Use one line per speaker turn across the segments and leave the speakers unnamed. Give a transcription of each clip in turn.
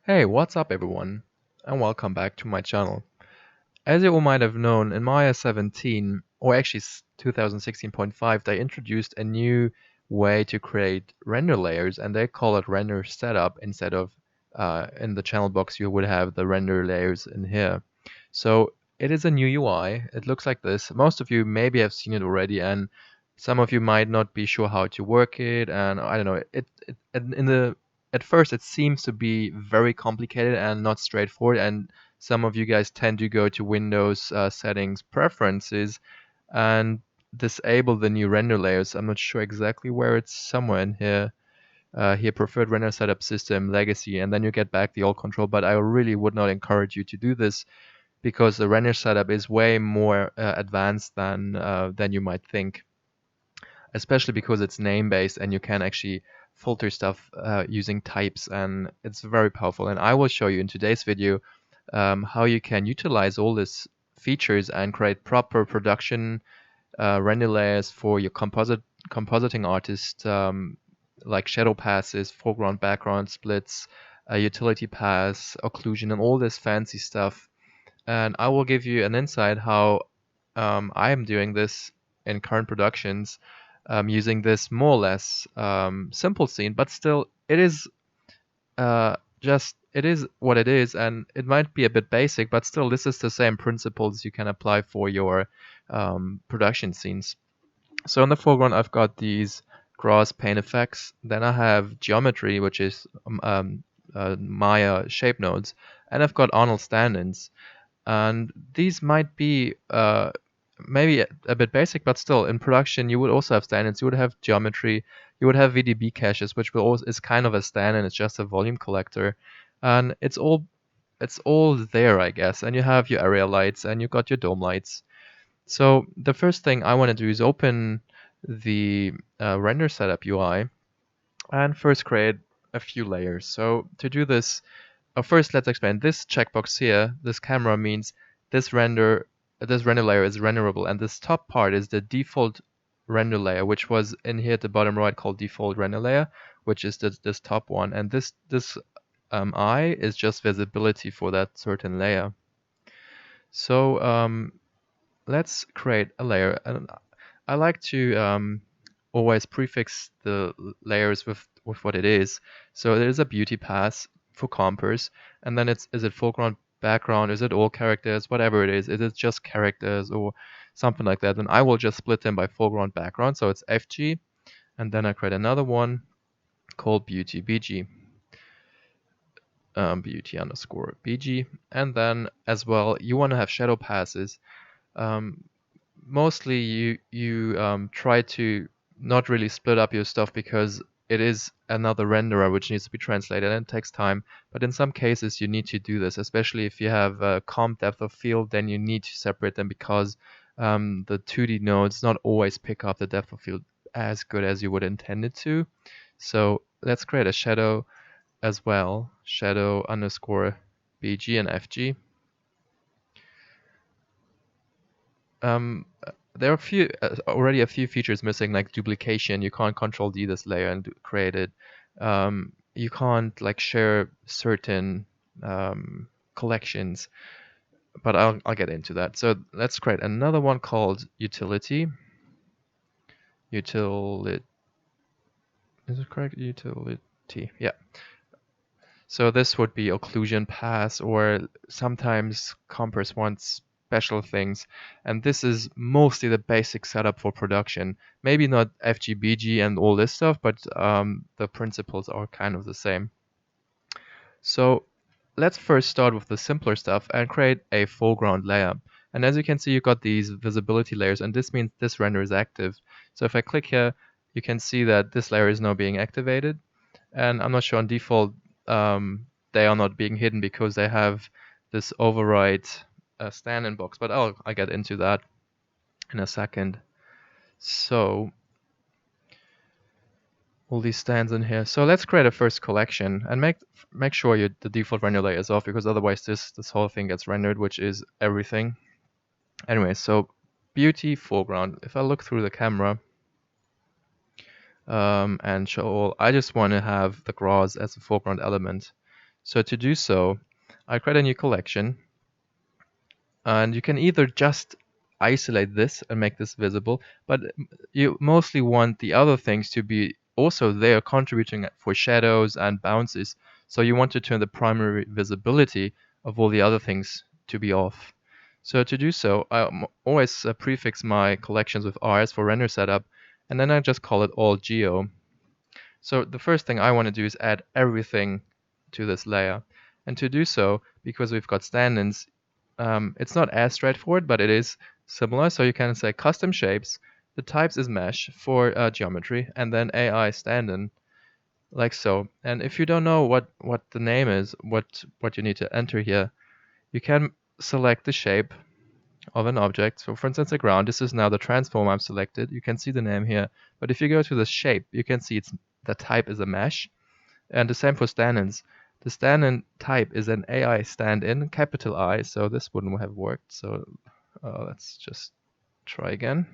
Hey, what's up everyone, and welcome back to my channel. As you all might have known, in Maya 17, or actually 2016.5, they introduced a new way to create render layers, and they call it render setup instead of in the channel box you would have the render layers in here. So it is a new UI. It looks like this. Most of you maybe have seen it already, and some of you might not be sure how to work it. And I don't know. At first it seems to be very complicated and not straightforward. And some of you guys tend to go to Windows settings preferences and disable the new render layers. I'm not sure exactly where it's somewhere in here. Here, preferred render setup system legacy, and then you get back the old control. But I really would not encourage you to do this because the render setup is way more advanced than you might think, especially because it's name based and you can actually filter stuff using types, and it's very powerful. And I will show you in today's video how you can utilize all these features and create proper production render layers for your compositing artist, like shadow passes, foreground, background splits, utility pass, occlusion, and all this fancy stuff. And I will give you an insight how I am doing this in current productions, using this more or less simple scene, but still it is it is what it is, and it might be a bit basic, but still this is the same principles you can apply for your production scenes. So in the foreground I've got these grass pane effects, then I have geometry, which is Maya shape nodes, and I've got Arnold stand-ins. And these might be maybe a bit basic, but still in production you would also have stand-ins. You would have geometry, you would have VDB caches, which will also is kind of a stand-in. It's just a volume collector, and it's all there, I guess. And you have your area lights and you got your dome lights. So the first thing I want to do is open the render setup UI and first create a few layers. So to do this, first, let's explain. This checkbox here, this camera, means this render layer is renderable, and this top part is the default render layer, which was in here at the bottom right called default render layer, which is this top one, and this eye is just visibility for that certain layer. So let's create a layer, and I like to always prefix the layers with what it is. So there is a beauty pass for compers, and then is it foreground, background, is it all characters, whatever it is it just characters or something like that. And I will just split them by foreground, background, so it's FG, and then I create another one called beauty BG, beauty underscore BG, and then as well you want to have shadow passes. Mostly you try to not really split up your stuff because it is another renderer which needs to be translated and it takes time. But in some cases you need to do this, especially if you have a comp depth of field, then you need to separate them because the 2D nodes not always pick up the depth of field as good as you would intend it to. So let's create a shadow as well, shadow underscore BG and FG. There are already a few features missing, like duplication. You can't Control D this layer and create it. You can't like share certain collections, but I'll get into that. So let's create another one called utility. Utility, is it correct? Utility, yeah. So this would be occlusion pass, or sometimes compers want special things. And this is mostly the basic setup for production. Maybe not FGBG and all this stuff, but the principles are kind of the same. So let's first start with the simpler stuff and create a foreground layer. And as you can see, you've got these visibility layers, and this means this render is active. So if I click here, you can see that this layer is now being activated. And I'm not sure on default, they are not being hidden because they have this override stand-in box, but I'll get into that in a second. So all these stands in here. So let's create a first collection and make sure the default render layer is off, because otherwise this whole thing gets rendered, which is everything. Anyway, so beauty foreground. If I look through the camera and show all, I just want to have the grass as a foreground element. So to do so, I create a new collection, and you can either just isolate this and make this visible, but you mostly want the other things to be also there contributing for shadows and bounces. So you want to turn the primary visibility of all the other things to be off. So to do so, I always prefix my collections with rs for render setup, and then I just call it all geo. So the first thing I want to do is add everything to this layer. And to do so, because we've got stand-ins, it's not as straightforward, but it is similar. So you can say custom shapes, the types is mesh for geometry, and then AI stand-in, like so. And if you don't know what the name is, what you need to enter here, you can select the shape of an object. So for instance, the ground, this is now the transform I've selected. You can see the name here. But if you go to the shape, you can see the type is a mesh. And the same for stand-ins. The stand-in type is an AI stand-in, capital I, so this wouldn't have worked. So let's just try again.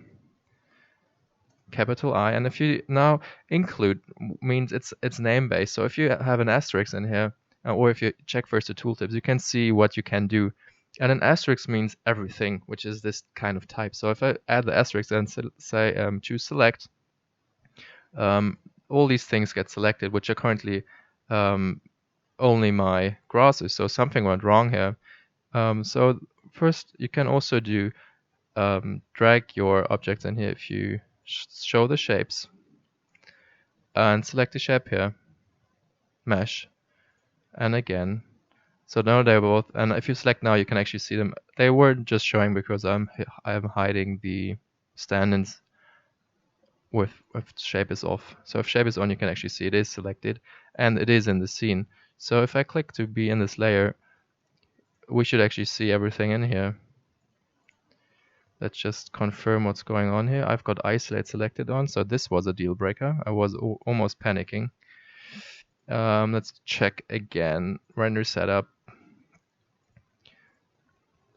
Capital I, and if you now include means it's name-based. So if you have an asterisk in here, or if you check first the tooltips, you can see what you can do. And an asterisk means everything, which is this kind of type. So if I add the asterisk and say choose select, all these things get selected, which are currently only my grasses. So something went wrong here. So first, you can also do drag your objects in here if you show the shapes and select the shape here, mesh, and again. So now they're both, and if you select now, you can actually see them. They weren't just showing because I'm hiding the stand-ins with shape is off. So if shape is on, you can actually see it is selected and it is in the scene. So if I click to be in this layer, we should actually see everything in here. Let's just confirm what's going on here. I've got isolate selected on, so this was a deal breaker. I was almost panicking. Let's check again. Render setup.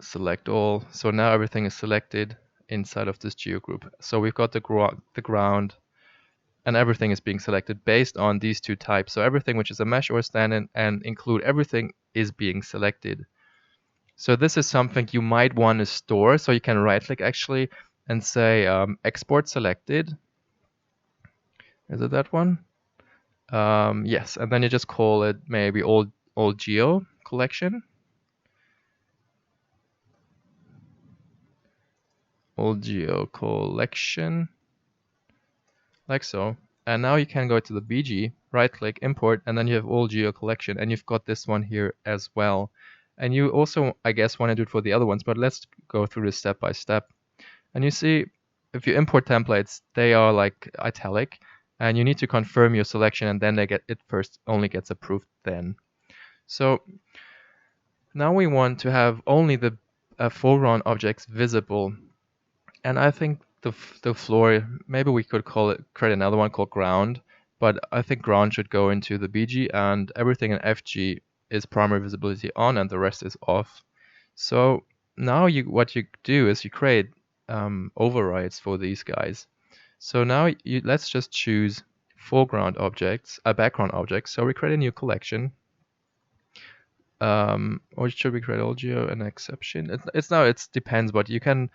Select all. So now everything is selected inside of this geo group. So we've got the ground, and everything is being selected based on these two types. So everything which is a mesh or stand-in and include everything is being selected. So this is something you might want to store. So you can right-click actually and say export selected. Is it that one? Yes, and then you just call it maybe all geo collection. All geo collection, like so. And now you can go to the BG, right-click, import, and then you have all geo collection, and you've got this one here as well. And you also, I guess, want to do it for the other ones, but let's go through this step by step. And you see, if you import templates, they are like italic, and you need to confirm your selection, and then it first only gets approved then. So now we want to have only the foreground objects visible, and I think the floor, maybe we could create another one called ground, but I think ground should go into the BG, and everything in FG is primary visibility on, and the rest is off. So now what you do is you create overrides for these guys. So now let's just choose foreground objects, background objects. So we create a new collection. Or should we create all geo an exception? It depends, but you can.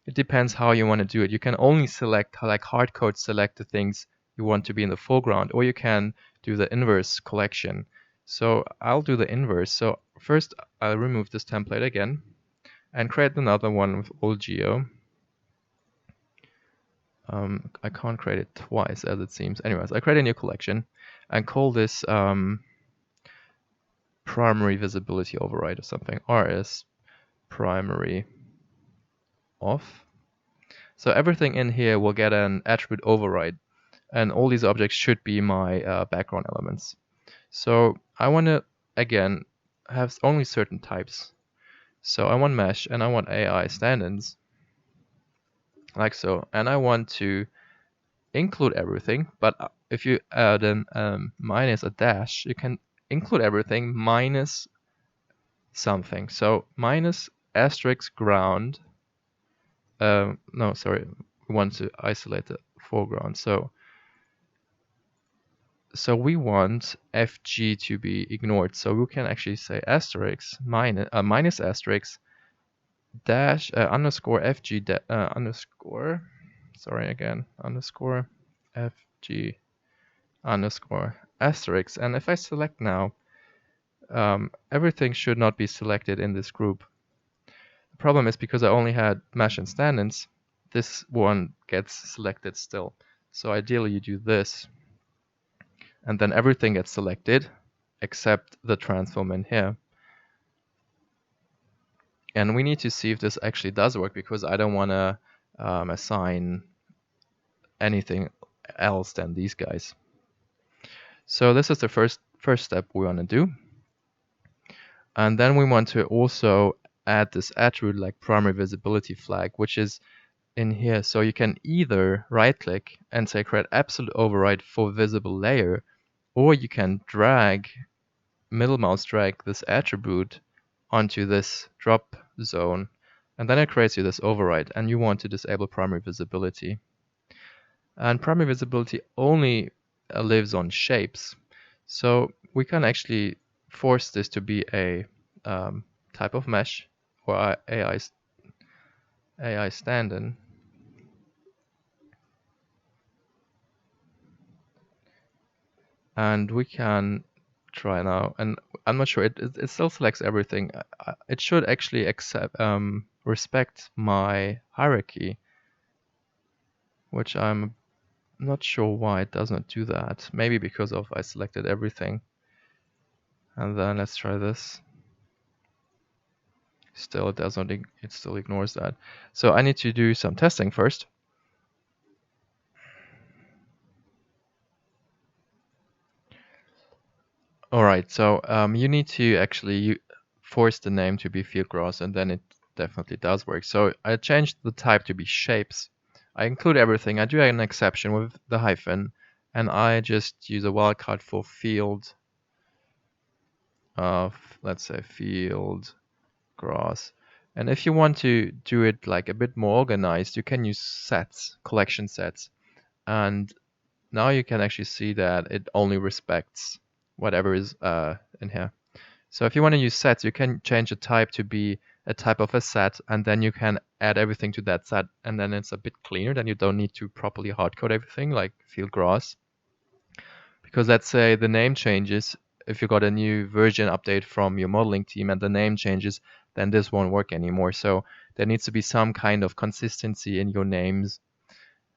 It depends how you want to do it. You can only select, like hard code select the things you want to be in the foreground, or you can do the inverse collection. So I'll do the inverse. So first I'll remove this template again and create another one with all geo. I can't create it twice as it seems. Anyways, I create a new collection and call this primary visibility override or something. RS primary off. So everything in here will get an attribute override, and all these objects should be my background elements. So I want to, again, have only certain types. So I want mesh, and I want AI stand-ins, like so. And I want to include everything, but if you add an minus a dash, you can include everything minus something. So minus asterisk ground. No, sorry, we want to isolate the foreground. So So we want FG to be ignored. So we can actually say asterisk minus asterisk dash underscore FG underscore, sorry again, underscore FG underscore asterisk. And if I select now, everything should not be selected in this group. The problem is because I only had mesh and stand-ins, this one gets selected still. So ideally you do this, and then everything gets selected except the transform in here. And we need to see if this actually does work, because I don't want to assign anything else than these guys. So this is the first step we want to do. And then we want to also add this attribute like primary visibility flag, which is in here. So you can either right click and say create absolute override for visible layer, or you can middle mouse drag this attribute onto this drop zone, and then it creates you this override, and you want to disable primary visibility. And primary visibility only lives on shapes. So we can actually force this to be a type of mesh or AI stand-in. And we can try now, and I'm not sure, it still selects everything. It should actually respect my hierarchy, which I'm not sure why it does not do that. Maybe because of I selected everything. And then let's try this. Still it does not, it still ignores that. So I need to do some testing first. Alright, so you need to actually force the name to be field grass, and then it definitely does work. So I changed the type to be shapes. I include everything. I do an exception with the hyphen, and I just use a wildcard for field of, let's say, field grass. And if you want to do it like a bit more organized, you can use sets, collection sets. And now you can actually see that it only respects whatever is in here. So if you want to use sets, you can change the type to be a type of a set, and then you can add everything to that set, and then it's a bit cleaner. Then you don't need to properly hardcode everything like field grass. Because let's say the name changes, if you got a new version update from your modeling team and the name changes, then this won't work anymore. So there needs to be some kind of consistency in your names,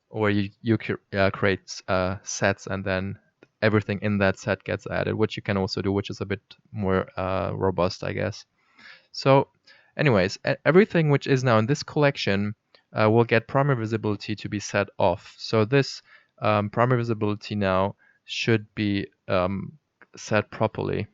or you create sets, and then everything in that set gets added, which you can also do, which is a bit more robust, I guess. So anyways, everything which is now in this collection will get primary visibility to be set off. So this primary visibility now should be set properly.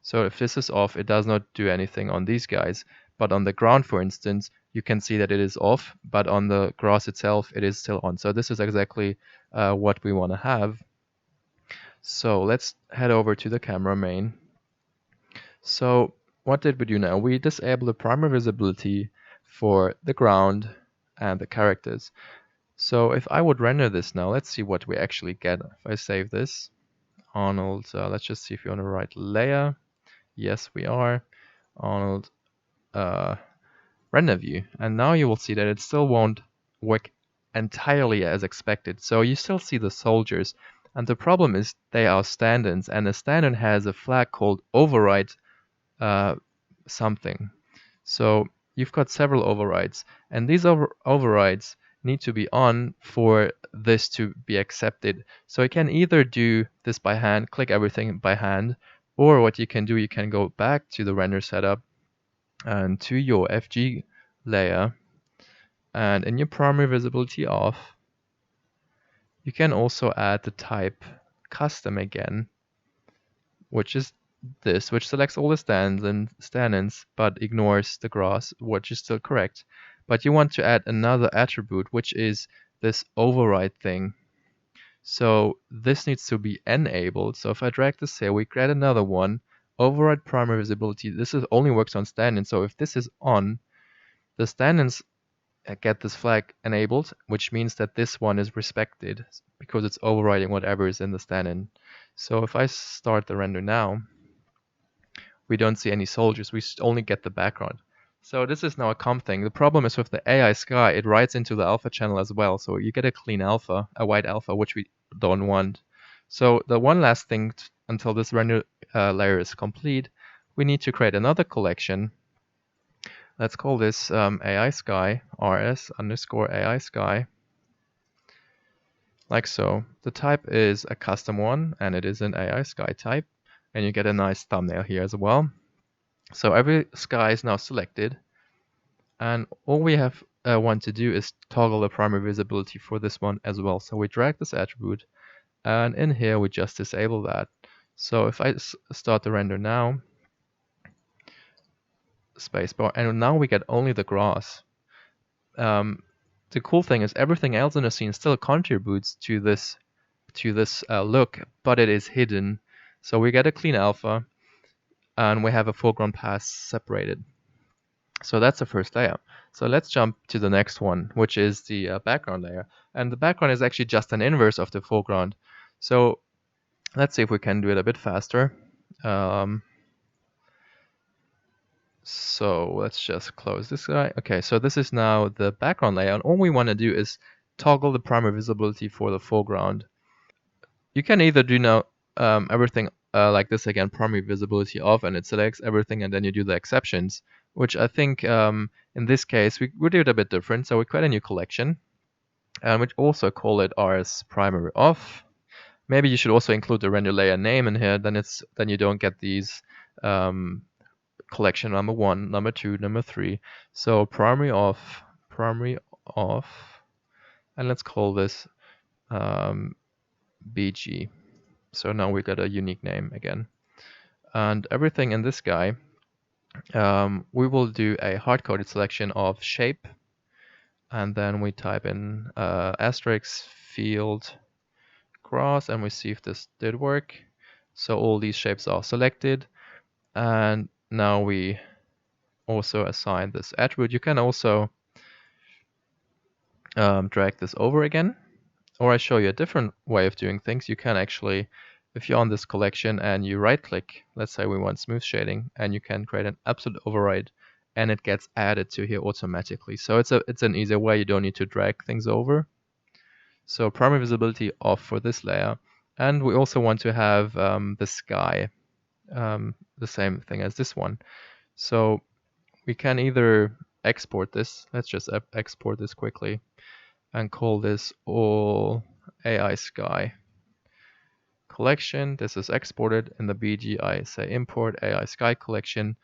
So if this is off, it does not do anything on these guys. But on the ground, for instance, you can see that it is off, but on the grass itself, it is still on. So this is exactly what we want to have. So let's head over to the camera main. So what did we do now? We disabled the primary visibility for the ground and the characters. So if I would render this now, let's see what we actually get. If I save this, Arnold, let's just see if you're on the right layer. Yes, we are. Arnold, render view. And now you will see that it still won't work entirely as expected. So you still see the soldiers. And the problem is they are stand-ins, and a stand-in has a flag called override something. So you've got several overrides, and these overrides need to be on for this to be accepted. So you can either do this by hand, click everything by hand, or what you can do, you can go back to the render setup and to your FG layer, and in your primary visibility off, you can also add the type custom again, which is this, which selects all the stand-ins, but ignores the grass, which is still correct. But you want to add another attribute, which is this override thing. So this needs to be enabled. So if I drag this here, we create another one, override primary visibility. This only works on stand-ins. So if this is on, the stand-ins get this flag enabled, which means that this one is respected because it's overriding whatever is in the stand-in. So if I start the render now, we don't see any soldiers, we only get the background. So this is now a comp thing. The problem is with the AI sky, it writes into the alpha channel as well. So you get a clean alpha, a white alpha, which we don't want. So the one last thing until this render layer is complete, we need to create another collection. Let's call this AI sky, rs underscore AI sky, like so. The type is a custom one, and it is an AI sky type. And you get a nice thumbnail here as well. So every sky is now selected, and all we have want to do is toggle the primary visibility for this one as well. So we drag this attribute, and in here we just disable that. So if I start the render now, spacebar, and now we get only the grass. The cool thing is everything else in the scene still contributes to this look, but it is hidden. So we get a clean alpha, and we have a foreground path separated. So that's the first layer. So let's jump to the next one, which is the background layer. And the background is actually just an inverse of the foreground. So let's see if we can do it a bit faster. So let's just close this guy. Okay, so this is now the background layer, and all we want to do is toggle the primary visibility for the foreground. You can either do now everything like this again, primary visibility off, and it selects everything, and then you do the exceptions, which I think in this case we do it a bit different. So we create a new collection, and we also call it rs primary off. Maybe you should also include the render layer name in here. Then you don't get these collection number 1, number 2, number 3. So primary off, and let's call this BG. So now we got a unique name again. And everything in this guy, we will do a hard-coded selection of shape, and then we type in asterisk field grass, and we see if this did work. So all these shapes are selected, and now we also assign this attribute. You can also drag this over again, or I show you a different way of doing things. You can actually, if you're on this collection and you right click, let's say we want smooth shading, and you can create an absolute override, and it gets added to here automatically. So it's an easier way. You don't need to drag things over. So primary visibility off for this layer, and we also want to have the sky the same thing as this one. So we can either export this. Let's just export this quickly and call this all AI sky collection. This is exported in the BG. I say import AI sky collection,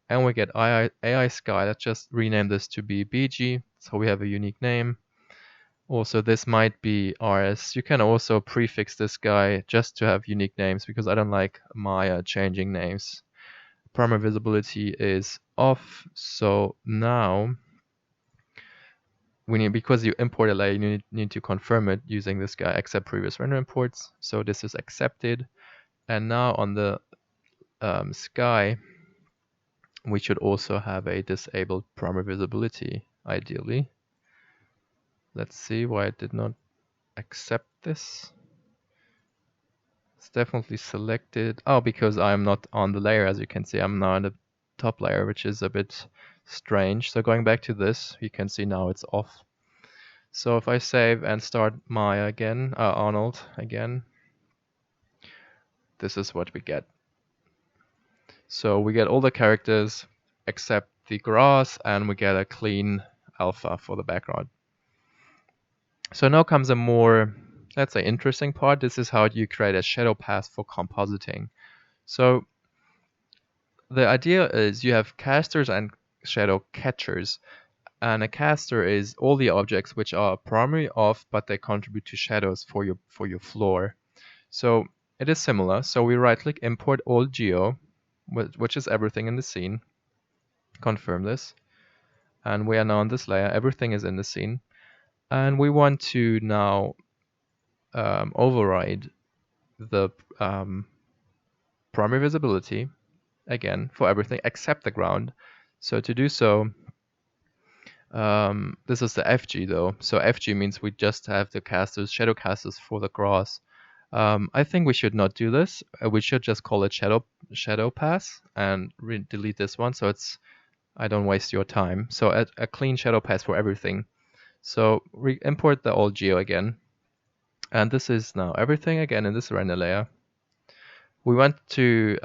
and we get AI sky. Let's just rename this to be BG, so we have a unique name. Also, this might be RS. You can also prefix this guy just to have unique names, because I don't like Maya changing names. Primary visibility is off. So now we need, because you import a layer, you need to confirm it using this guy, accept previous render imports. So this is accepted. And now on the sky, we should also have a disabled primary visibility, ideally. Let's see why it did not accept this. It's definitely selected. Oh, because I'm not on the layer, as you can see. I'm now on the top layer, which is a bit strange. So going back to this, you can see now it's off. So if I save and start Maya again, Arnold again, this is what we get. So we get all the characters except the grass, and we get a clean alpha for the background. So now comes a more, let's say, interesting part. This is how you create a shadow path for compositing. So the idea is you have casters and shadow catchers. And a caster is all the objects which are primary off, but they contribute to shadows for your floor. So it is similar. So we right click, import all geo, which is everything in the scene. Confirm this. And we are now on this layer. Everything is in the scene. And we want to now override the primary visibility again for everything except the ground. So to do so, This is the FG though. So FG means we just have the casters, shadow casters for the grass. I think we should not do this. We should just call it shadow pass and delete this one. So I don't waste your time. So a clean shadow pass for everything. So we import the old geo again. And this is now everything again in this render layer. We want to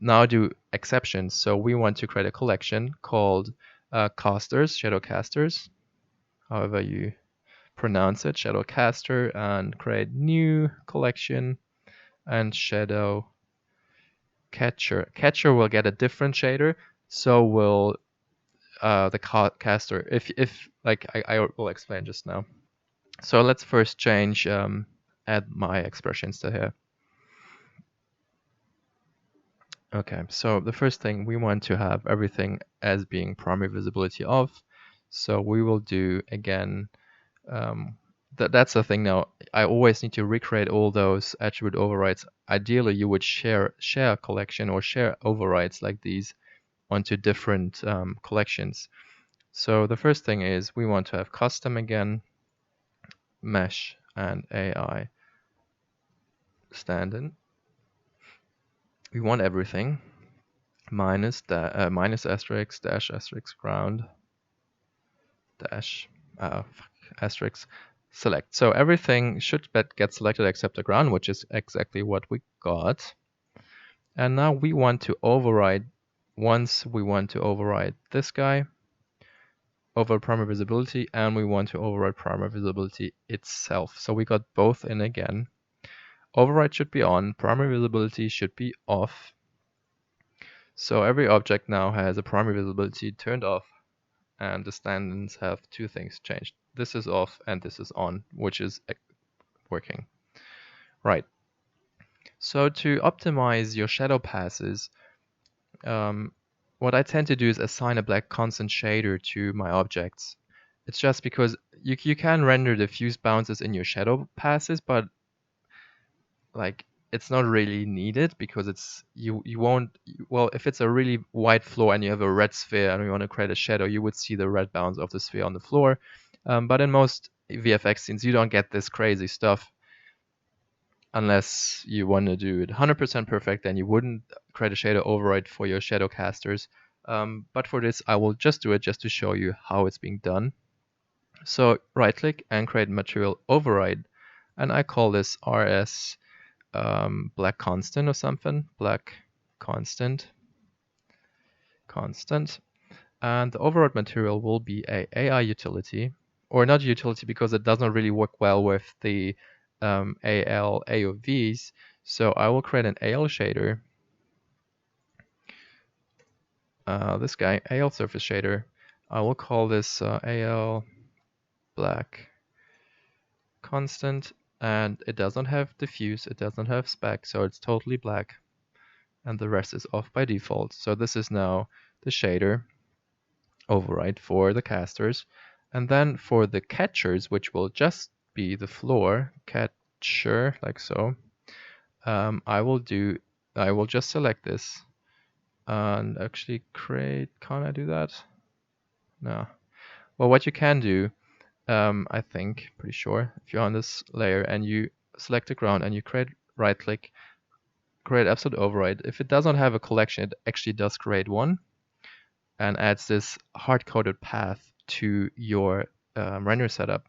now do exceptions. So we want to create a collection called casters, shadow casters, however you pronounce it, shadow caster, and create new collection and shadow catcher. Catcher will get a different shader, so will the caster. If like I will explain just now. So let's first change add my expressions to here. Okay, so the first thing we want to have everything as being primary visibility of. So we will do again. That's the thing now. I always need to recreate all those attribute overrides. Ideally, you would share a collection or share overrides like these onto different collections. So the first thing is we want to have custom again, mesh and AI stand-in. We want everything minus asterisk dash asterisk ground dash asterisk select. So everything should get selected except the ground, which is exactly what we got. And now we want to override, once we want to override this guy over primary visibility, and we want to override primary visibility itself. So we got both in again. Override should be on, primary visibility should be off. So every object now has a primary visibility turned off, and the stand-ins have two things changed. This is off and this is on, which is working. Right. So to optimize your shadow passes, what I tend to do is assign a black constant shader to my objects. It's just because you can render diffuse bounces in your shadow passes, but like it's not really needed because it's you won't, well, if it's a really white floor and you have a red sphere and you want to create a shadow, you would see the red bounce of the sphere on the floor. But in most VFX scenes, you don't get this crazy stuff unless you want to do it 100% perfect. Then you wouldn't create a shadow override for your shadow casters. But for this, I will just do it just to show you how it's being done. So right click and create material override, and I call this RS black constant or something, black constant, and the override material will be a AI utility, or not utility because it does not really work well with the AL AOVs. So I will create an AL shader, this guy, AL surface shader. I will call this AL black constant, and it doesn't have diffuse, it doesn't have spec, so it's totally black, and the rest is off by default. So this is now the shader override for the casters. And then for the catchers, which will just be the floor catcher, like so, I will just select this and actually create, can't I do that? No. Well, what you can do, I think, pretty sure, if you're on this layer and you select the ground and you create right click, create absolute override. If it doesn't have a collection, it actually does create one and adds this hard-coded path to your render setup.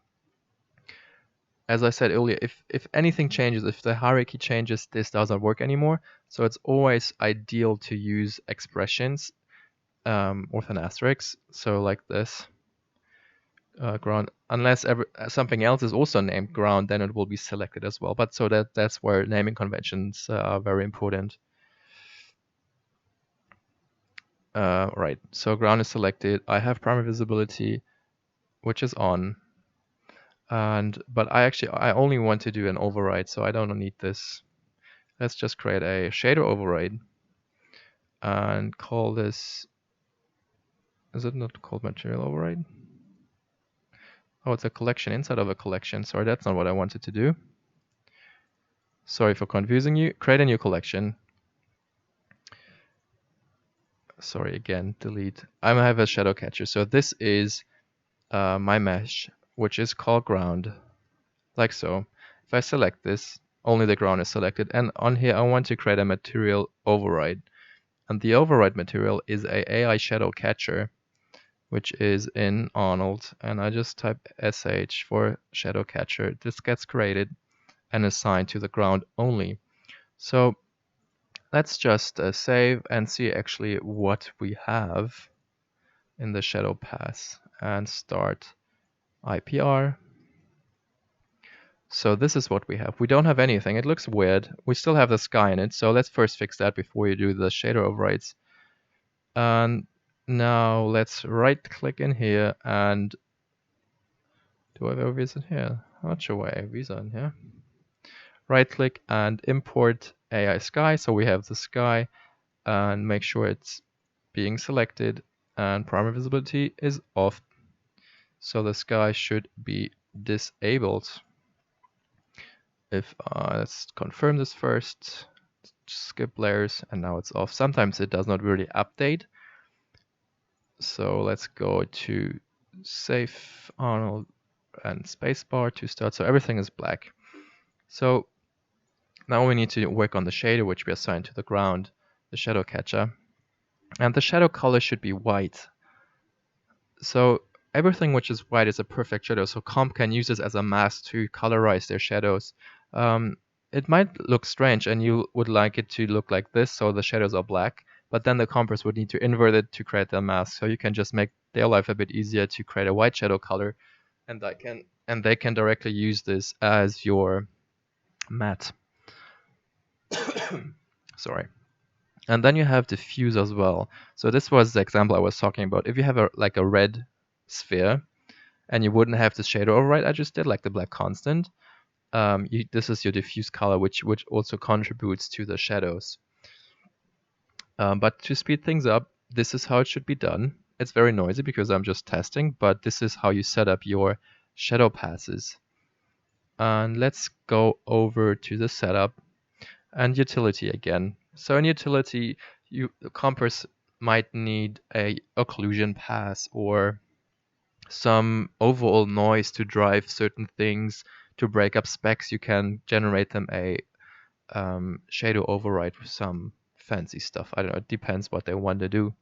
As I said earlier, if anything changes, if the hierarchy changes, this doesn't work anymore. So it's always ideal to use expressions with an asterisk. So like this, ground, unless something else is also named ground, then it will be selected as well. But so that's where naming conventions are very important. Right, so ground is selected. I have primary visibility, which is on. But I only want to do an override, so I don't need this. Let's just create a shader override and call this, is it not called material override? Oh, it's a collection inside of a collection. Sorry, that's not what I wanted to do. Sorry for confusing you. Create a new collection. sorry, again, delete. I have a shadow catcher. So this is my mesh, which is called ground, like so. If I select this, only the ground is selected. And on here, I want to create a material override. And the override material is a AI shadow catcher, which is in Arnold. And I just type sh for shadow catcher. This gets created and assigned to the ground only. So let's just save and see actually what we have in the shadow pass and start IPR. So this is what we have. We don't have anything. It looks weird. We still have the sky in it. So let's first fix that before you do the shader overrides. And now let's right click in here and do I have AOVs in here? I'm not sure why AOVs are in here. Right click and import AI sky. So we have the sky and make sure it's being selected and primary visibility is off. So the sky should be disabled. If let's confirm this first, skip layers, and now it's off. Sometimes it does not really update. So let's go to save Arnold and spacebar to start. So everything is black. So now we need to work on the shader, which we assigned to the ground, the shadow catcher. And the shadow color should be white. So everything which is white is a perfect shadow. So comp can use this as a mask to colorize their shadows. It might look strange and you would like it to look like this, so the shadows are black, but then the compers would need to invert it to create the mask. So you can just make their life a bit easier to create a white shadow color, and they can directly use this as your matte. Sorry. And then you have diffuse as well. So this was the example I was talking about. If you have like a red sphere, and you wouldn't have the shader override I just did, like the black constant, this is your diffuse color, which also contributes to the shadows. But to speed things up, this is how it should be done. It's very noisy because I'm just testing, but this is how you set up your shadow passes. And let's go over to the setup and utility again. So in utility, compers might need a occlusion pass or some overall noise to drive certain things. To break up specs, you can generate them a shadow override with some fancy stuff. I don't know, it depends what they want to do.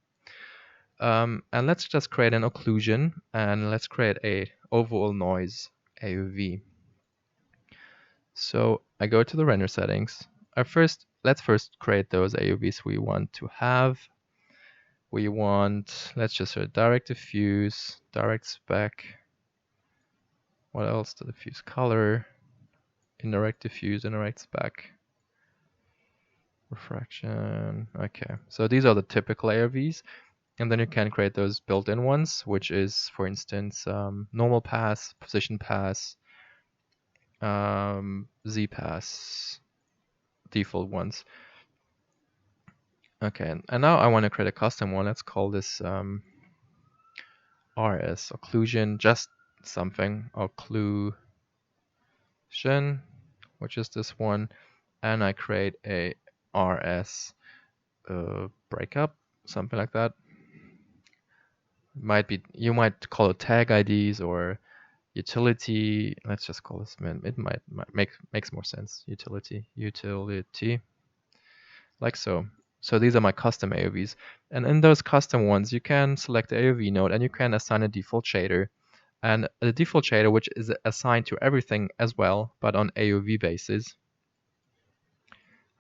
And let's just create an occlusion and let's create a overall noise AOV. So I go to the render settings. Let's first create those AOVs we want to have. Let's just say direct diffuse, direct spec. What else? The diffuse color, indirect diffuse, indirect spec, refraction. Okay, so these are the typical AOVs. And then you can create those built-in ones, which is, for instance, normal pass, position pass, Z pass, default ones. Okay, and now I want to create a custom one. Let's call this RS, occlusion, just something, occlusion, which is this one. And I create a RS breakup, something like that. You might call it tag IDs or utility. Let's just call this, it might makes more sense. Utility, like so. So these are my custom AOVs. And in those custom ones, you can select the AOV node and you can assign a default shader. And the default shader, which is assigned to everything as well, but on AOV basis.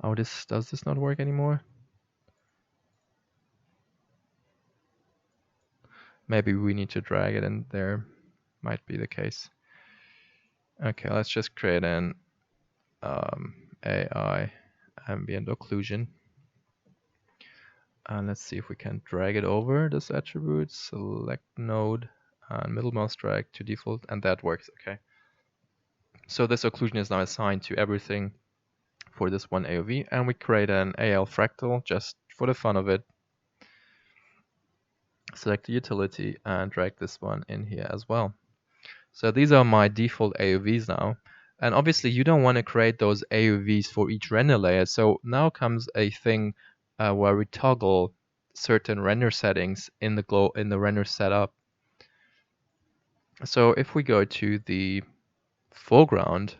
Oh, does this not work anymore? Maybe we need to drag it in there. Might be the case. Okay, let's just create an AI ambient occlusion. And let's see if we can drag it over this attribute, select node, and middle mouse drag to default, and that works, okay. So this occlusion is now assigned to everything for this one AOV, and we create an AL fractal just for the fun of it. Select the utility and drag this one in here as well. So these are my default AOVs now. And obviously you don't want to create those AOVs for each render layer. So now comes a thing where we toggle certain render settings in the render setup. So if we go to the foreground,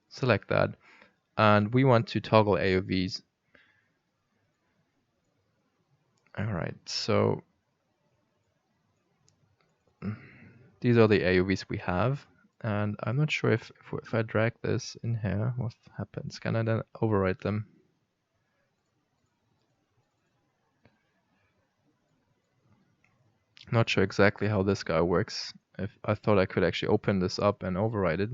select that, and we want to toggle AOVs. All right, so these are the AOVs we have, and I'm not sure if I drag this in here, what happens? Can I then override them? Not sure exactly how this guy works. If I thought I could actually open this up and override it.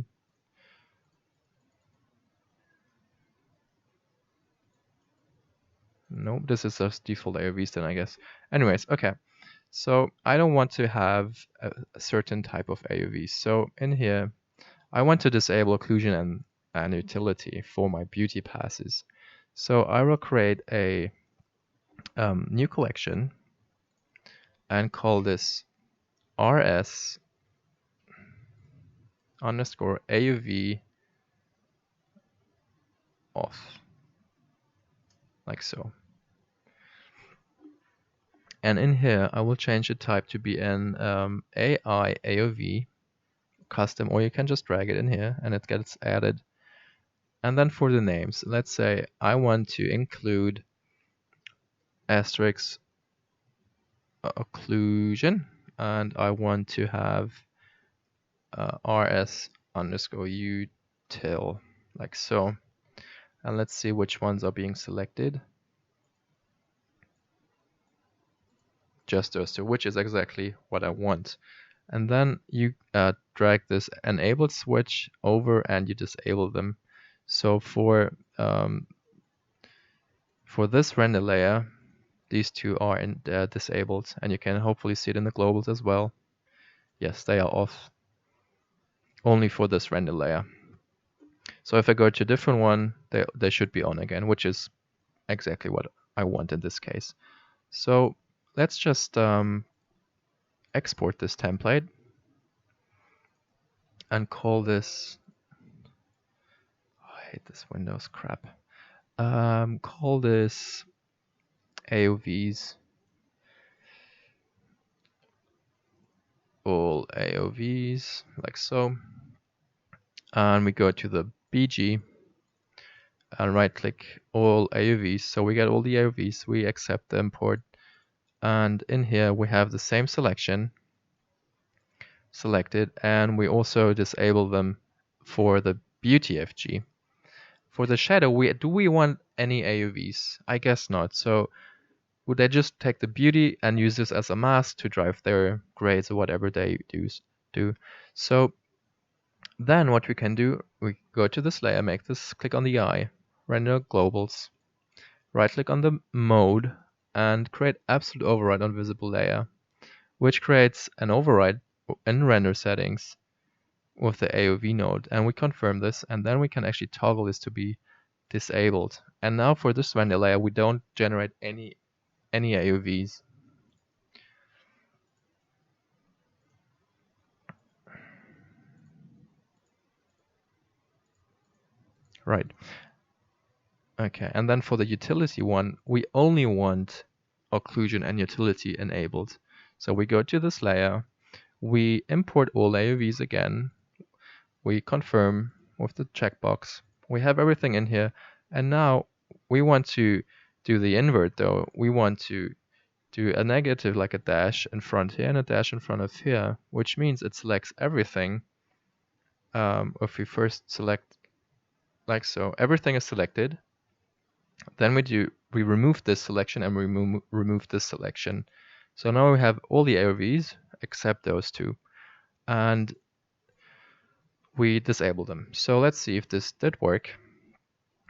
Nope, this is just default AOVs then, I guess. Anyways, okay. So I don't want to have a certain type of AOVs. So in here, I want to disable occlusion and utility for my beauty passes. So I will create a new collection and call this rs underscore AOV off, like so. And in here, I will change the type to be an AI AOV custom, or you can just drag it in here and it gets added. And then for the names, let's say I want to include asterisk occlusion, and I want to have rs underscore util, like so. And let's see which ones are being selected. Just those two, which is exactly what I want. And then you drag this enabled switch over and you disable them. So for this render layer, these two are disabled, and you can hopefully see it in the globals as well. Yes, they are off only for this render layer. So if I go to a different one, they should be on again, which is exactly what I want in this case. So let's just export this template and call this, I hate this Windows crap. Call this AOVs, all AOVs, like so. And we go to the BG and right click all AOVs. So we get all the AOVs, we accept the import. And in here we have the same selection selected, and we also disable them for the beauty FG. For the shadow, do we want any AOVs? I guess not. So would they just take the beauty and use this as a mask to drive their grades or whatever they do? So then what we can do, we go to this layer, make this, click on the eye, render globals, right click on the mode, and create absolute override on visible layer, which creates an override in render settings with the AOV node. And we confirm this, and then we can actually toggle this to be disabled. And now for this render layer, we don't generate any AOVs. Right. Okay, and then for the utility one, we only want occlusion and utility enabled. So we go to this layer, we import all AOVs again, we confirm with the checkbox, we have everything in here, and now we want to do the invert though. We want to do a negative, like a dash in front here and a dash in front of here, which means it selects everything. If we first select like so, everything is selected. Then we remove this selection and we remove this selection. So now we have all the AOVs except those two, and we disable them. So let's see if this did work.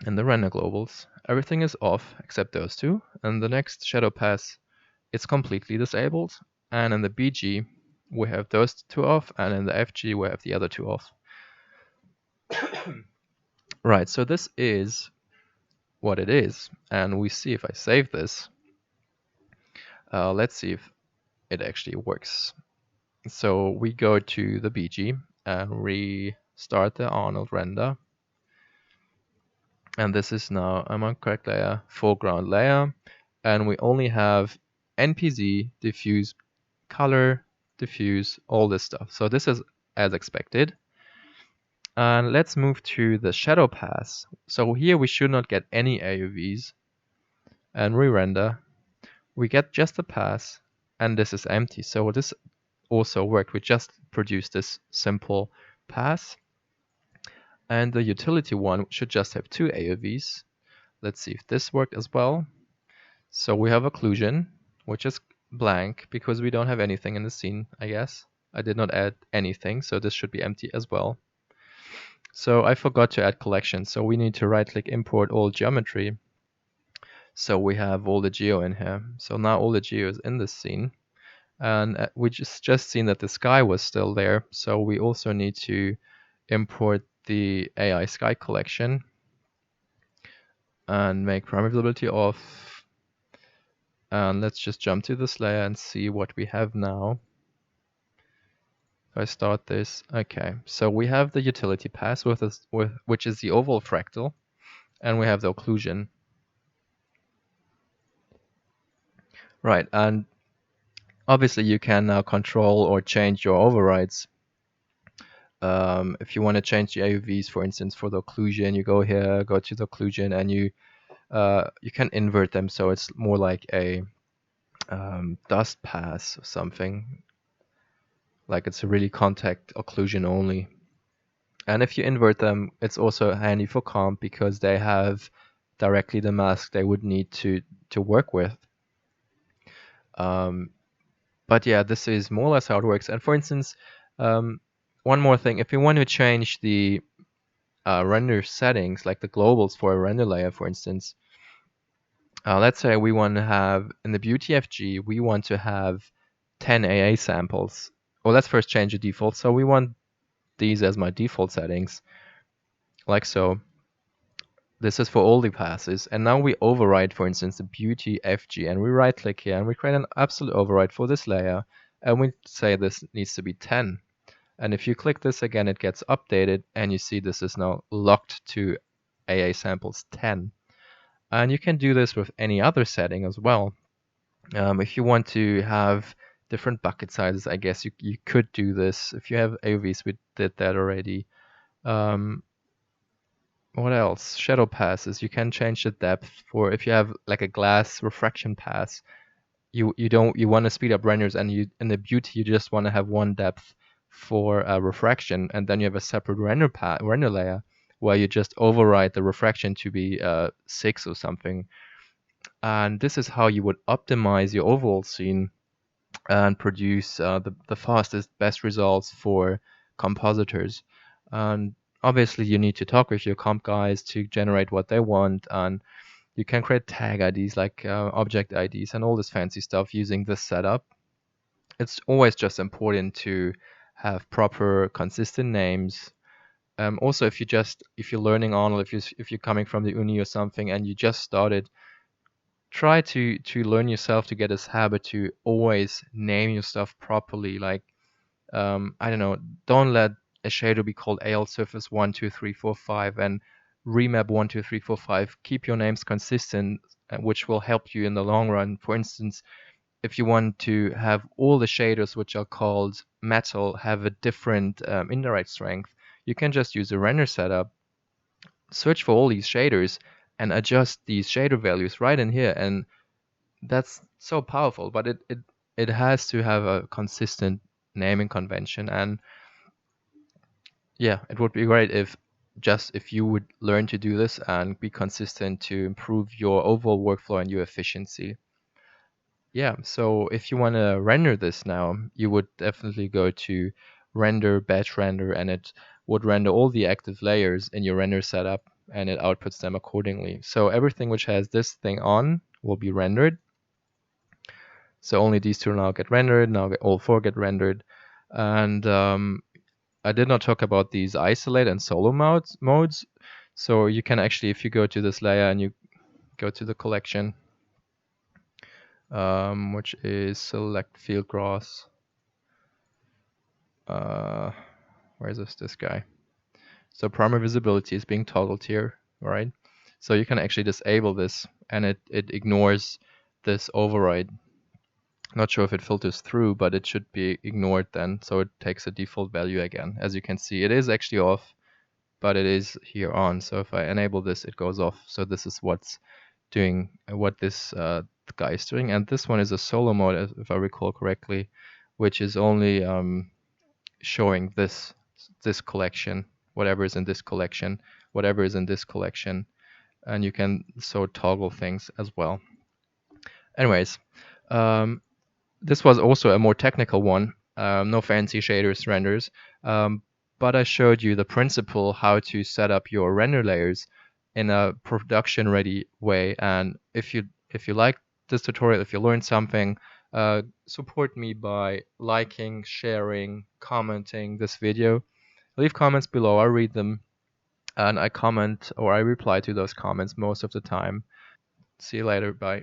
In the render globals, everything is off except those two, and the next shadow pass, it's completely disabled. And in the BG, we have those two off, and in the FG, we have the other two off. Right, so this is what it is, and we see if I save this. Let's see if it actually works. So we go to the BG and restart the Arnold render. And this is now, I'm on correct layer, foreground layer, and we only have NPZ, diffuse, color, diffuse, all this stuff. So this is as expected. And let's move to the shadow pass. So here we should not get any AUVs. And re-render. We get just a pass, and this is empty. So this also worked. We just produced this simple pass. And the utility one should just have 2 AUVs. Let's see if this worked as well. So we have occlusion, which is blank because we don't have anything in the scene, I guess. I did not add anything, so this should be empty as well. So I forgot to add collection, so we need to right-click import all geometry. So we have all the geo in here. So now all the geo is in this scene. And we just seen that the sky was still there. So we also need to import the AI sky collection and make primary visibility off. And let's just jump to this layer and see what we have now. If I start this, okay. So we have the utility pass which is the oval fractal, and we have the occlusion. Right, and obviously you can now control or change your overrides. If you want to change the AUVs, for instance, for the occlusion, you go here, go to the occlusion, and you can invert them so it's more like a dust pass or something. Like it's a really contact occlusion only. And if you invert them, it's also handy for comp because they have directly the mask they would need to work with. But yeah, this is more or less how it works. And for instance, one more thing, if you want to change the render settings, like the globals for a render layer, for instance, let's say we want to have, in the BeautyFG, we want to have 10 AA samples. Well, let's first change the default. So we want these as my default settings, like so. This is for all the passes. And now we override, for instance, the BeautyFG, and we right click here and we create an absolute override for this layer. And we say this needs to be 10. And if you click this again, it gets updated and you see this is now locked to AA samples 10. And you can do this with any other setting as well. If you want to have different bucket sizes, I guess you could do this. If you have AUVs, we did that already. What else? Shadow passes. You can change the depth for if you have like a glass refraction pass. You want to speed up renders, and you in the beauty you just want to have one depth for refraction, and then you have a separate render layer where you just override the refraction to be 6 or something. And this is how you would optimize your overall scene and produce the fastest, best results for compositors. And obviously, you need to talk with your comp guys to generate what they want, and you can create tag IDs like object IDs and all this fancy stuff using this setup. It's always just important to have proper, consistent names. Also, if you're learning Arnold, if you're coming from the uni or something and you just started, try to learn yourself to get this habit to always name your stuff properly. Like I don't know, don't let a shader be called AL surface 1, 2, 3, 4, 5 and remap 1, 2, 3, 4, 5. Keep your names consistent, which will help you in the long run. For instance, if you want to have all the shaders which are called metal have a different indirect strength, you can just use a render setup, search for all these shaders, and adjust these shader values right in here. And that's so powerful, but it has to have a consistent naming convention. And yeah, it would be great if you would learn to do this and be consistent to improve your overall workflow and your efficiency. Yeah, so if you want to render this now, you would definitely go to render, batch render, and it would render all the active layers in your render setup, and it outputs them accordingly. So everything which has this thing on will be rendered. So only these two now get rendered, now all 4 get rendered. And I did not talk about these isolate and solo modes. So you can actually, if you go to this layer and you go to the collection, which is select field grass. Where is this guy? So primary visibility is being toggled here, right? So you can actually disable this, and it ignores this override. Not sure if it filters through, but it should be ignored then. So it takes a default value again. As you can see, it is actually off, but it is here on. So if I enable this, it goes off. So this is what's doing what this guy is doing. And this one is a solo mode, if I recall correctly, which is only showing this collection, whatever is in this collection, whatever is in this collection, and you can so toggle things as well. Anyways, this was also a more technical one, no fancy shaders, renders, but I showed you the principle how to set up your render layers in a production ready way. And if you like this tutorial, if you learned something, support me by liking, sharing, commenting this video. Leave comments below, I read them, and I comment or I reply to those comments most of the time. See you later, bye.